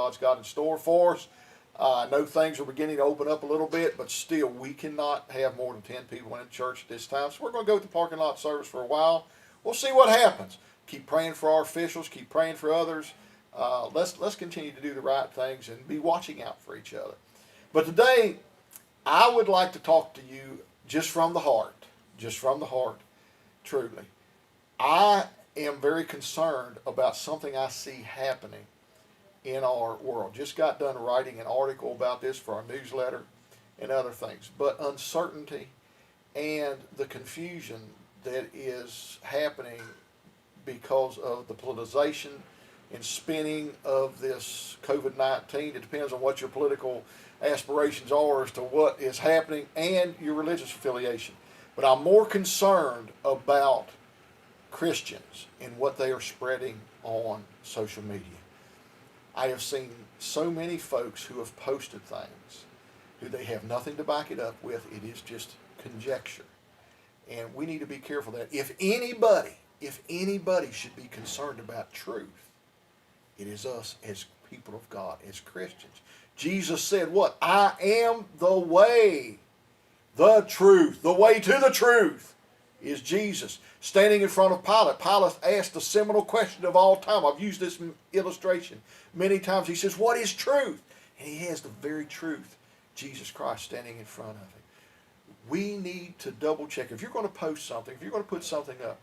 God's got in store for us. I know things are beginning to open up a little bit, but still, we cannot have more than 10 people in church at this time. So we're going to go to the parking lot service for a while. We'll see what happens. Keep praying for our officials. Keep praying for others. Let's continue to do the right things and be watching out for each other. But today, I would like to talk to you just from the heart, truly. I am very concerned about something I see happening in our world. Just got done writing an article about this for our newsletter and other things. But uncertainty and the confusion that is happening because of the politicization and spinning of this COVID-19. It depends on what your political aspirations are as to what is happening and your religious affiliation. But I'm more concerned about Christians and what they are spreading on social media. I have seen so many folks who have posted things who they have nothing to back it up with. It is just conjecture. And we need to be careful that if anybody should be concerned about truth, it is us as people of God, as Christians. Jesus said what? I am the way, the truth. The way to the truth is Jesus. Standing in front of Pilate, Pilate asked the seminal question of all time. I've used this illustration many times. He says, what is truth? And he has the very truth, Jesus Christ, standing in front of him. We need to double check. If you're going to post something, if you're going to put something up,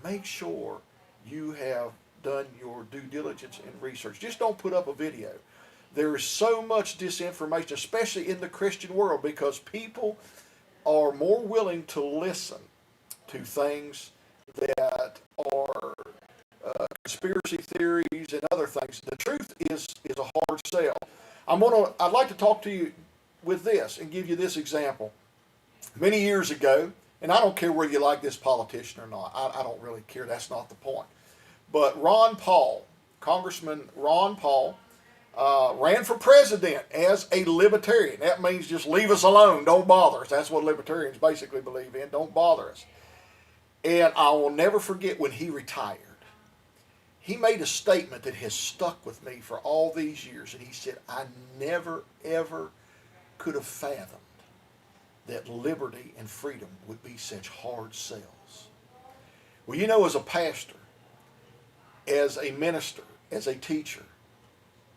make sure you have done your due diligence and research. Just don't put up a video. There is so much disinformation, especially in the Christian world, because people are more willing to listen to things that are conspiracy theories and other things. The truth is a hard sell. I'd like to talk to you with this and give you this example. Many years ago, and I don't care whether you like this politician or not. I don't really care. That's not the point. But Ron Paul, Congressman Ron Paul, ran for president as a libertarian. That means just leave us alone. Don't bother us. That's what libertarians basically believe in. Don't bother us. And I will never forget when he retired. He made a statement that has stuck with me for all these years. And he said, I never, ever could have fathomed that liberty and freedom would be such hard sells. Well, you know, as a pastor, as a minister, as a teacher,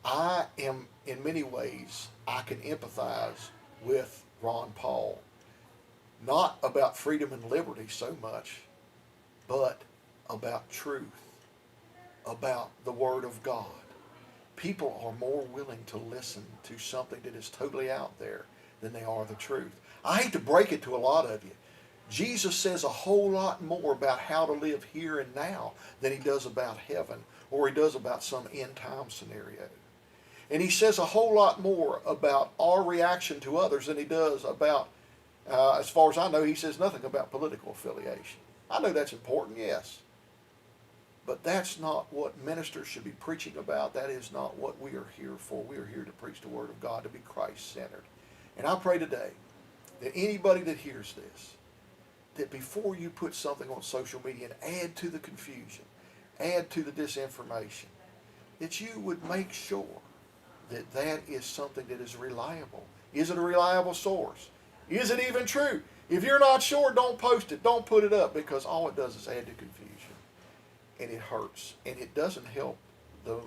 I am, in many ways, I can empathize with Ron Paul. Not about freedom and liberty so much, but about truth, about the Word of God. People are more willing to listen to something that is totally out there than they are the truth. I hate to break it to a lot of you. Jesus says a whole lot more about how to live here and now than he does about heaven or he does about some end time scenario. And he says a whole lot more about our reaction to others than he does about, as far as I know, he says nothing about political affiliation. I know that's important, yes. But that's not what ministers should be preaching about. That is not what we are here for. We are here to preach the Word of God, to be Christ-centered. And I pray today that anybody that hears this, that before you put something on social media and add to the confusion, add to the disinformation, that you would make sure that that is something that is reliable. Is it a reliable source? Is it even true? If you're not sure, don't post it. Don't put it up, because all it does is add to confusion. And it hurts. And it doesn't help the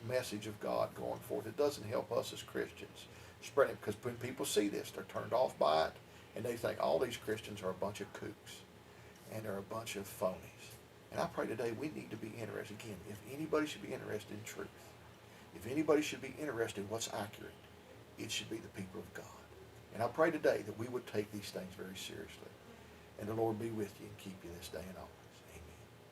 message of God going forth. It doesn't help us as Christians spread it, because when people see this, they're turned off by it, and they think all these Christians are a bunch of kooks, and they're a bunch of phonies. And I pray today we need to be interested. Again, if anybody should be interested in truth, if anybody should be interested in what's accurate, it should be the people of God. And I pray today that we would take these things very seriously. And the Lord be with you and keep you this day and all.